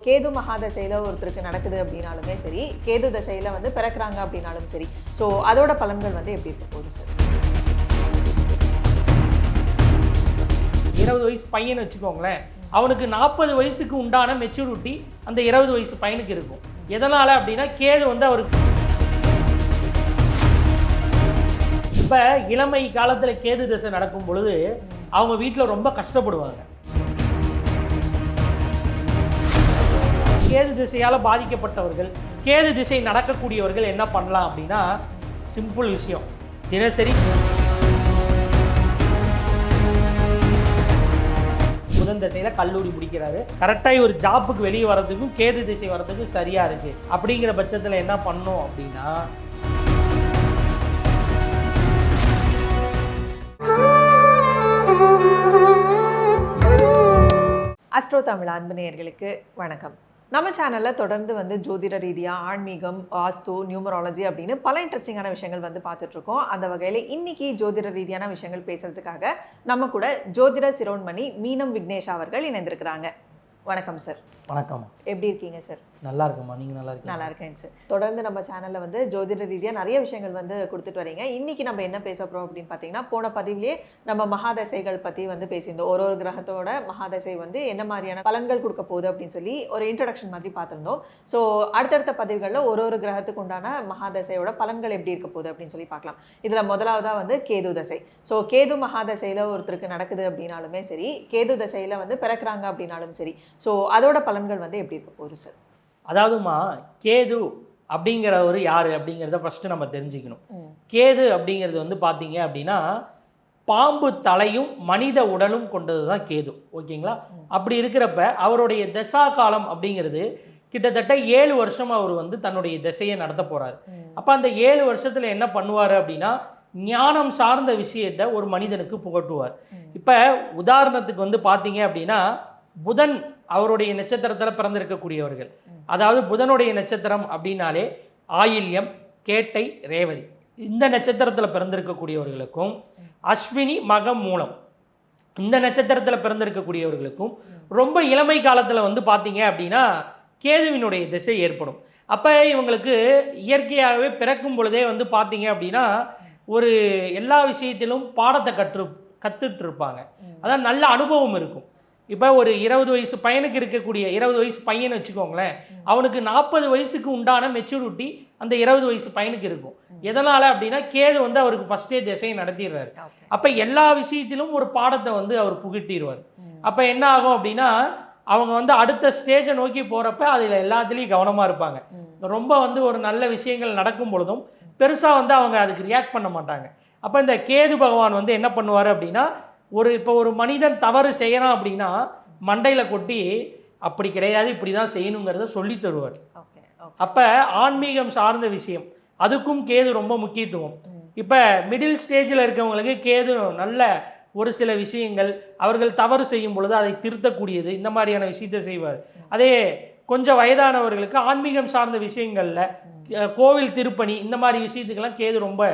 கேது மகாதசையில் ஒருத்தருக்கு நடக்குது அப்படின்னாலுமே சரி, கேது தசையில் வந்து பிறக்கிறாங்க அப்படின்னாலும் சரி, ஸோ அதோட பலன்கள் வந்து எப்படி இருக்க போகுது சார்? 20 வயசு பையன் வச்சுக்கோங்களேன், அவனுக்கு 40 வயசுக்கு உண்டான மெச்சூரிட்டி அந்த 20 வயசு பையனுக்கு இருக்கும். எதனால் அப்படின்னா கேது வந்து அவருக்கு இப்போ இளமை காலத்தில் கேது தசை நடக்கும் பொழுது அவங்க வீட்டில் ரொம்ப கஷ்டப்படுவாங்க. கேது திசையால் பாதிக்கப்பட்டவர்கள், கேது திசை நடக்கக்கூடியவர்கள் என்ன பண்ணலாம் அப்படின்னா, சிம்பிள் விஷயம், தினசரி புதன் திசையில் கல்லூரி முடிக்கிறாரு, கரெக்டாக ஒரு ஜாப்புக்கு வெளியே வர்றதுக்கும் கேது திசை வர்றதுக்கும் சரியாக இருக்குது. அப்படிங்கிற பட்சத்தில் என்ன பண்ணணும் அப்படின்னா, அஸ்ட்ரோ தமிழ் அன்பு நேயர்களுக்கு வணக்கம். நம்ம சேனலில் தொடர்ந்து வந்து ஜோதிட ரீதியாக ஆன்மீகம், வாஸ்து, நியூமராலஜி அப்படின்னு பல இன்ட்ரெஸ்டிங்கான விஷயங்கள் வந்து பார்த்துட்ருக்கோம். அந்த வகையில் இன்னைக்கு ஜோதிட ரீதியான விஷயங்கள் பேசுறதுக்காக நம்ம கூட ஜோதிட சிரோன்மணி மீனம் விக்னேஷ் அவர்கள் இணைந்திருக்கிறாங்க. வணக்கம் சார். வணக்கம். எப்படி இருக்கீங்க சார்? நல்லா இருக்குமா, நீங்கள் நல்லா இருக்கீங்க? நல்லா இருக்கேன் சார். தொடர்ந்து நம்ம சேனலில் வந்து ஜோதிட ரீதியாக நிறைய விஷயங்கள் வந்து கொடுத்துட்டு வரீங்க. இன்றைக்கி நம்ம என்ன பேச போகிறோம் அப்படின்னு பார்த்தீங்கன்னா, போன பதிவிலே நம்ம மகாதசைகள் பற்றி வந்து பேசியிருந்தோம். ஒரு கிரகத்தோட மகாதசை வந்து என்ன மாதிரியான பலன்கள் கொடுக்க போகுது அப்படின்னு சொல்லி ஒரு இன்ட்ரடக்ஷன் மாதிரி பார்த்துருந்தோம். ஸோ அடுத்தடுத்த பதிவுகளில் ஒரு கிரகத்துக்கு உண்டான மகாதசையோட பலன்கள் எப்படி இருக்க போகுது அப்படின்னு சொல்லி பார்க்கலாம். இதில் முதலாவதாக வந்து கேது தசை. ஸோ கேது மகாதசையில் ஒருத்தருக்கு நடக்குது அப்படின்னாலுமே சரி, கேது தசையில் வந்து பிறக்கிறாங்க அப்படின்னாலும் சரி, ஸோ அதோட பலன்கள் வந்து எப்படி இருக்க போகுது சார்? அதாவதுமா, கேது அப்படிங்கிறவர் யார் அப்படிங்கிறத ஃபஸ்ட்டு நம்ம தெரிஞ்சுக்கணும். கேது அப்படிங்கிறது வந்து பார்த்தீங்க அப்படின்னா, பாம்பு தலையும் மனித உடலும் கொண்டது தான் கேது. ஓகேங்களா? அப்படி இருக்கிறப்ப அவருடைய தசா காலம் அப்படிங்கிறது கிட்டத்தட்ட 7 வருஷம் அவர் வந்து தன்னுடைய திசையை நடத்த போகிறார். அப்போ அந்த 7 வருஷத்தில் என்ன பண்ணுவார் அப்படின்னா, ஞானம் சார்ந்த விஷயத்தை ஒரு மனிதனுக்கு புகட்டுவார். இப்போ உதாரணத்துக்கு வந்து பார்த்தீங்க அப்படின்னா, புதன் அவருடைய நட்சத்திரத்தில் பிறந்திருக்கக்கூடியவர்கள், அதாவது புதனுடைய நட்சத்திரம் அப்படின்னாலே ஆயில்யம், கேட்டை, ரேவதி, இந்த நட்சத்திரத்தில் பிறந்திருக்கக்கூடியவர்களுக்கும் அஸ்வினி, மகம், மூலம் இந்த நட்சத்திரத்தில் பிறந்திருக்கக்கூடியவர்களுக்கும் ரொம்ப இளமை காலத்தில் வந்து பார்த்தீங்க அப்படின்னா கேதுவினுடைய திசை ஏற்படும். அப்போ இவங்களுக்கு இயற்கையாகவே பிறக்கும் பொழுதே வந்து பார்த்தீங்க அப்படின்னா ஒரு எல்லா விஷயத்திலும் பாடத்தை கற்றுட்டு இருப்பாங்க. அதான் நல்ல அனுபவம் இருக்கும். இப்போ ஒரு 20 வயசு பையனுக்கு இருக்கக்கூடிய 20 வயசு பையன் வச்சுக்கோங்களேன், அவனுக்கு 40 வயசுக்கு உண்டான மெச்சூரிட்டி அந்த 20 வயசு பையனுக்கு இருக்கும். எதனால் அப்படின்னா கேது வந்து அவருக்கு ஃபஸ்ட்டே திசையை நடத்திடுறாரு. அப்போ எல்லா விஷயத்திலும் ஒரு பாடத்தை வந்து அவர் புகட்டிடுவார். அப்போ என்ன ஆகும் அப்படின்னா, அவங்க வந்து அடுத்த ஸ்டேஜை நோக்கி போகிறப்ப அதில் எல்லாத்துலேயும் கவனமாக இருப்பாங்க. ரொம்ப வந்து ஒரு நல்ல விஷயங்கள் நடக்கும் பொழுதும் பெருசாக வந்து அவங்க அதுக்கு ரியாக்ட் பண்ண மாட்டாங்க. அப்போ இந்த கேது பகவான் வந்து என்ன பண்ணுவார் அப்படின்னா, இப்போ ஒரு மனிதன் தவறு செய்யறான் அப்படின்னா மண்டையில் கொட்டி அப்படி கிடையாது, இப்படி தான் செய்யணுங்கிறத சொல்லி தருவார். அப்போ ஆன்மீகம் சார்ந்த விஷயம் அதுக்கும் கேது ரொம்ப முக்கியத்துவம். இப்போ மிடில் ஸ்டேஜில் இருக்கவங்களுக்கு கேது நல்ல ஒரு சில விஷயங்கள், அவர்கள் தவறு செய்யும் பொழுது அதை திருத்தக்கூடியது, இந்த மாதிரியான விஷயத்தை செய்வார். அதே கொஞ்சம் வயதானவர்களுக்கு ஆன்மீகம் சார்ந்த விஷயங்களில் கோவில் திருப்பணி இந்த மாதிரி விஷயத்துக்கெல்லாம் கேது ரொம்ப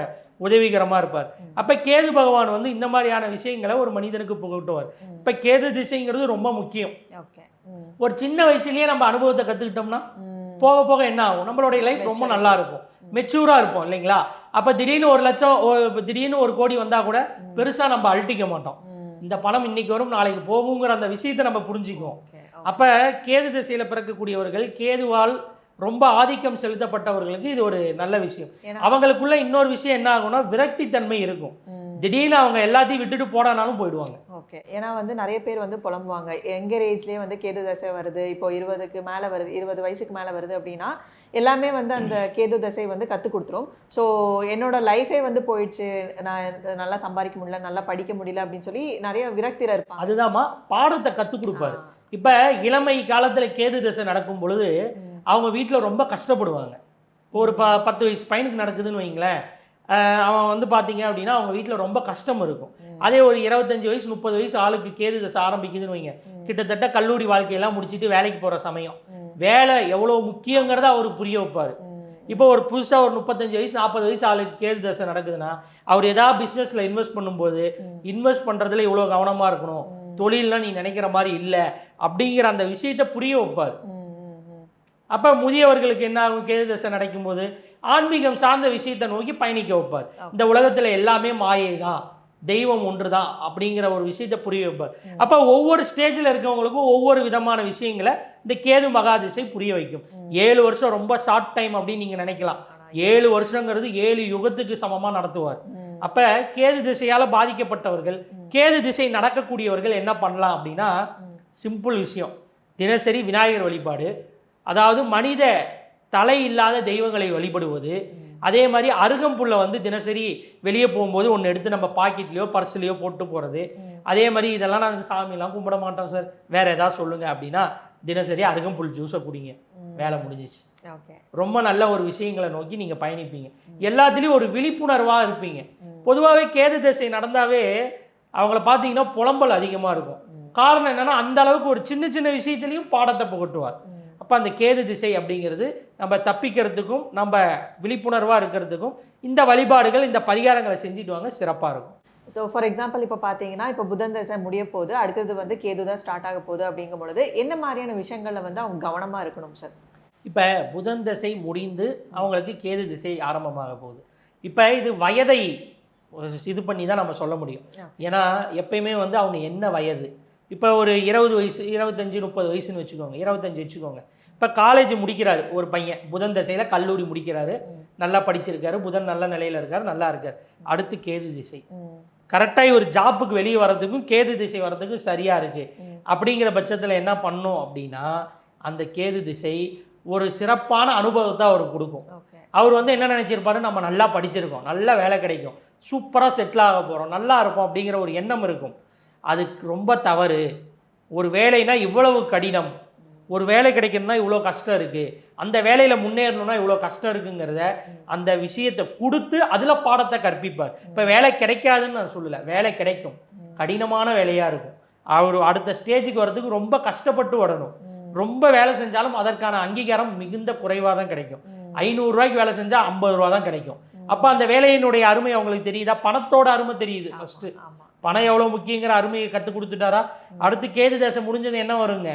உதவிகரமாக இருப்பார். அப்போ கேது பகவான் வந்து இந்த மாதிரியான விஷயங்களை ஒரு மனிதனுக்கு புகட்டுவார். இப்போ கேது திசைங்கிறது ரொம்ப முக்கியம். ஒரு சின்ன வயசுலேயே நம்ம அனுபவத்தை கற்றுக்கிட்டோம்னா போக போக என்ன ஆகும், நம்மளுடைய லைஃப் ரொம்ப நல்லா இருக்கும், மெச்சூராக இருப்போம் இல்லைங்களா? அப்போ திடீர்னு 1 லட்சம், திடீர்னு 1 கோடி வந்தால் கூட பெருசாக நம்ம அழட்டிக்க மாட்டோம். இந்த பணம் இன்னைக்கு வரும் நாளைக்கு போகுங்கிற அந்த விஷயத்தை நம்ம புரிஞ்சுக்குவோம். அப்போ கேது திசையில் பிறக்கக்கூடியவர்கள், கேதுவால் ரொம்ப ஆதிக்கம் செலுத்தப்பட்டவர்களுக்கு இது ஒரு நல்ல விஷயம். அவங்களுக்குள்ள இன்னொரு விஷயம் என்ன ஆகும்னா, விரக்தி தன்மை இருக்கும். திடீர்னு அவங்க எல்லாத்தையும் விட்டுட்டு போடானாலும் போயிடுவாங்க. ஓகே. ஏன்னா வந்து நிறைய பேர் வந்து புலம்புவாங்க, எங்கர் ஏஜ்லேயே வந்து கேது தசை வருது, இப்போ 20க்கு மேலே வருது, 20 வயசுக்கு மேலே வருது அப்படின்னா எல்லாமே வந்து அந்த கேது தசை வந்து கற்றுக் கொடுத்துரும். ஸோ என்னோட லைஃபே வந்து போயிடுச்சு, நான் நல்லா சம்பாதிக்க முடியல, நல்லா படிக்க முடியல அப்படின்னு சொல்லி நிறைய விரக்தியில் இருப்பாங்க. அதுதான்மா பாடத்தை கற்றுக் கொடுப்பாரு. இப்போ இளமை காலத்தில் கேது தசை நடக்கும் பொழுது அவங்க வீட்டில் ரொம்ப கஷ்டப்படுவாங்க. இப்போ ஒரு 10 வயசு பையனுக்கு நடக்குதுன்னு வைங்களேன், அவன் வந்து பார்த்தீங்க அப்படின்னா அவங்க வீட்டில் ரொம்ப கஷ்டம் இருக்கும். அதே ஒரு 25 வயசு 30 வயசு ஆளுக்கு கேது தசை ஆரம்பிக்குதுன்னு வைங்க, கிட்டத்தட்ட கல்லூரி வாழ்க்கையெல்லாம் முடிச்சுட்டு வேலைக்கு போகிற சமயம், வேலை எவ்வளோ முக்கியங்கிறத அவருக்கு புரிய வைப்பார். இப்போ ஒரு புதுசாக ஒரு 35 வயசு 40 வயசு ஆளுக்கு கேது தசை நடக்குதுன்னா அவர் ஏதாவது பிஸ்னஸில் இன்வெஸ்ட் பண்ணும்போது இன்வெஸ்ட் பண்ணுறதுல இவ்வளோ கவனமாக இருக்கணும், தொழிலெலாம் நீ நினைக்கிற மாதிரி இல்லை அப்படிங்கிற அந்த விஷயத்தை புரிய வைப்பார். அப்போ முதியவர்களுக்கு என்ன ஆகும்? கேது தசை நடக்கும்போது ஆன்மீகம் சார்ந்த விஷயத்தை நோக்கி பயணிக்க வைப்பார். இந்த உலகத்தில் எல்லாமே மாயை தான், தெய்வம் ஒன்று தான் அப்படிங்கிற ஒரு விஷயத்தை புரிய வைப்பார். அப்போ ஒவ்வொரு ஸ்டேஜில் இருக்கவங்களுக்கும் ஒவ்வொரு விதமான விஷயங்களை இந்த கேது மகாதிசை புரிய வைக்கும். 7 வருஷம் ரொம்ப ஷார்ட் டைம் அப்படின்னு நீங்கள் நினைக்கலாம். 7 வருஷங்கிறது 7 யுகத்துக்கு சமமாக நடத்துவார். அப்போ கேது திசையால் பாதிக்கப்பட்டவர்கள், கேது திசை நடக்கக்கூடியவர்கள் என்ன பண்ணலாம் அப்படின்னா, சிம்பிள் விஷயம், தினசரி விநாயகர் வழிபாடு, அதாவது மனித தலை இல்லாத தெய்வங்களை வழிபடுவது, அதே மாதிரி அருகம்புல்லை வந்து தினசரி வெளியே போகும்போது ஒன்று எடுத்து நம்ம பாக்கெட்லேயோ பர்ஸ்லேயோ போட்டு போகிறது. அதே மாதிரி இதெல்லாம் நாங்கள் சாமியெல்லாம் கும்பிட மாட்டோம் சார், வேறு ஏதாவது சொல்லுங்கள் அப்படின்னா தினசரி அருகம்புல் ஜூஸை குடிங்க, வேலை முடிஞ்சிச்சு. ரொம்ப நல்ல ஒரு விஷயங்களை நோக்கி நீங்கள் பயணிப்பீங்க. எல்லாத்துலேயும் ஒரு விழிப்புணர்வாக இருப்பீங்க. பொதுவாகவே கேது திசை நடந்தாவே அவங்கள பார்த்தீங்கன்னா புலம்பல் அதிகமாக இருக்கும். காரணம் என்னென்னா, அந்த அளவுக்கு ஒரு சின்ன சின்ன விஷயத்துலையும் பாடத்தை புகட்டுவார். அப்போ அந்த கேது திசை அப்படிங்கிறது நம்ம தப்பிக்கிறதுக்கும் நம்ம விழிப்புணர்வாக இருக்கிறதுக்கும் இந்த வழிபாடுகள், இந்த பரிகாரங்களை செஞ்சுட்டு வாங்க, சிறப்பாக இருக்கும். ஸோ ஃபார் எக்ஸாம்பிள் இப்போ பார்த்தீங்கன்னா, இப்போ புதன் தசை முடிய போகுது, அடுத்தது வந்து கேது தான் ஸ்டார்ட் ஆக போகுது. அப்படிங்கும் பொழுது என்ன மாதிரியான விஷயங்களில் வந்து அவங்க கவனமாக இருக்கணும் சார்? இப்போ புதன் திசை முடிந்து அவங்களுக்கு கேது திசை ஆரம்பமாக போகுது. இப்போ இது வயதை இது பண்ணி தான் நம்ம சொல்ல முடியும். ஏன்னா எப்பயுமே வந்து அவங்க என்ன வயது, இப்போ ஒரு 20 வயசு, 25, 30 வயசுன்னு வச்சுக்கோங்க, 25 வச்சுக்கோங்க. இப்போ காலேஜ் முடிக்கிறாரு ஒரு பையன், புதன் திசையில் கல்லூரி முடிக்கிறாரு, நல்லா படிச்சிருக்காரு, புதன் நல்ல நிலையில் இருக்கார், நல்லா இருக்கார். அடுத்து கேது திசை, கரெக்டாக ஒரு ஜாப்புக்கு வெளியே வர்றதுக்கும் கேது திசை வர்றதுக்கும் சரியாக இருக்குது. அப்படிங்கிற பட்சத்தில் என்ன பண்ணும் அப்படின்னா, அந்த கேது திசை ஒரு சிறப்பான அனுபவத்தை அவருக்கு கொடுக்கும். அவர் வந்து என்ன நினச்சிருப்பாரு, நம்ம நல்லா படிச்சிருக்கோம், நல்ல வேலை கிடைக்கும், சூப்பராக செட்டில் ஆக போகிறோம், நல்லா இருக்கும் அப்படிங்கிற ஒரு எண்ணம் இருக்கும். அதுக்கு ரொம்ப தவறு. ஒரு வேலைனா இவ்வளவு கடினம், ஒரு வேலை கிடைக்கணும்னா இவ்வளோ கஷ்டம் இருக்குது, அந்த வேலையில் முன்னேறணும்னா இவ்வளோ கஷ்டம் இருக்குங்கிறத அந்த விஷயத்தை கொடுத்து அதில் பாடத்தை கற்பிப்பார். இப்போ வேலை கிடைக்காதுன்னு நான் சொல்லலை, வேலை கிடைக்கும், கடினமான வேலையாக இருக்கும். அவர் அடுத்த ஸ்டேஜுக்கு வர்றதுக்கு ரொம்ப கஷ்டப்பட்டு வரணும். ரொம்ப வேலை செஞ்சாலும் அதற்கான அங்கீகாரம் மிகுந்த குறைவாக தான் கிடைக்கும். 500 ரூபாய்க்கு வேலை செஞ்சால் 50 ரூபா தான் கிடைக்கும். அப்போ அந்த வேலையினுடைய அருமை அவங்களுக்கு தெரியுதா? பணத்தோட அருமை தெரியுது. ஃபஸ்ட்டு பணம் எவ்வளோ முக்கியங்கிற அருமையை கற்றுக் கொடுத்துட்டாரா? அடுத்து கேது தசை முடிஞ்சது என்ன வருங்க?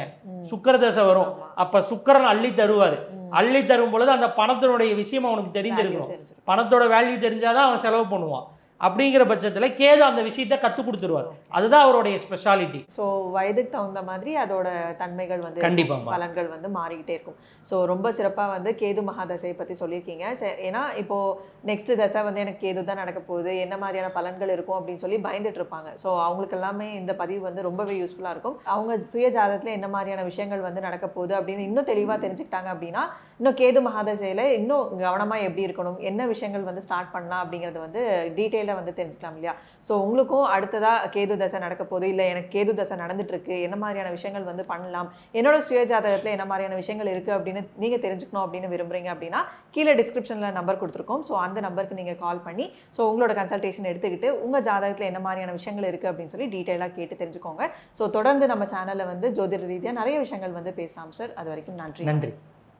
சுக்கிர தசை வரும். அப்போ சுக்கிரன் அள்ளி தருவார். அள்ளி தரும் பொழுது அந்த பணத்தினுடைய விஷயம் அவனுக்கு தெரிஞ்சிருக்கணும். பணத்தோட வேல்யூ தெரிஞ்சாதான் அவன் செலவு பண்ணுவான். அப்படிங்கிற பட்சத்தில் கேது அந்த விஷயத்தை கற்றுக் கொடுத்துருவார். அதுதான் அவருடைய ஸ்பெஷாலிட்டி. ஸோ வயதுக்கு தகுந்த மாதிரி அதோட தன்மைகள் வந்து கண்டிப்பாக பலன்கள் வந்து மாறிக்கிட்டே இருக்கும். ஸோ ரொம்ப சிறப்பாக வந்து கேது மகாதசையை பற்றி சொல்லியிருக்கீங்க. ஏன்னா இப்போது நெக்ஸ்ட் தசை வந்து எனக்கு கேது தான் நடக்க போகுது, என்ன மாதிரியான பலன்கள் இருக்கும் அப்படின்னு சொல்லி பயந்துட்டு இருப்பாங்க. ஸோ அவங்களுக்கு எல்லாமே இந்த பதிவு வந்து ரொம்பவே யூஸ்ஃபுல்லாக இருக்கும். அவங்க சுய ஜாதகத்தில் என்ன மாதிரியான விஷயங்கள் வந்து நடக்க போகுது அப்படின்னு இன்னும் தெளிவாக தெரிஞ்சுக்கிட்டாங்க அப்படின்னா, இன்னும் கேது மகாதசையில் இன்னும் கவனமாக எப்படி இருக்கணும், என்ன விஷயங்கள் வந்து ஸ்டார்ட் பண்ணலாம் அப்படிங்கிறது வந்து டீட்டெயிலாக வந்து தெரிஞ்சுக்கலாம் இல்லையா? ஸோ உங்களுக்கும் அடுத்ததாக கேது தசை நடக்க போகுது, இல்லை எனக்கு கேது தசை நடந்துட்டு இருக்கு, என்ன மாதிரியான விஷயங்கள் வந்து பண்ணலாம், என்னோட சுயஜாதகத்தில் என்ன மாதிரியான விஷயங்கள் இருக்குது அப்படின்னு நீங்கள் தெரிஞ்சுக்கணும் அப்படின்னு விரும்புகிறீங்க அப்படின்னா கீழே டிஸ்கிரிப்ஷனில் நம்பர் கொடுத்துருக்கோம். ஸோ அந்த நம்பருக்கு நீங்கள் கால் பண்ணி ஸோ உங்களோட கன்சல்டேஷன் எடுத்துக்கிட்டு உங்கள் ஜாதகத்தில் என்ன மாதிரியான விஷயங்கள் இருக்குது அப்படின்னு சொல்லி டீட்டெயிலாக கேட்டு தெரிஞ்சுக்கோங்க. ஸோ தொடர்ந்து நம்ம சேனலில் வந்து ஜோதிட ரீதியாக நிறைய விஷயங்கள் வந்து பேசலாம் சார். அது வரைக்கும் நன்றி. நன்றி.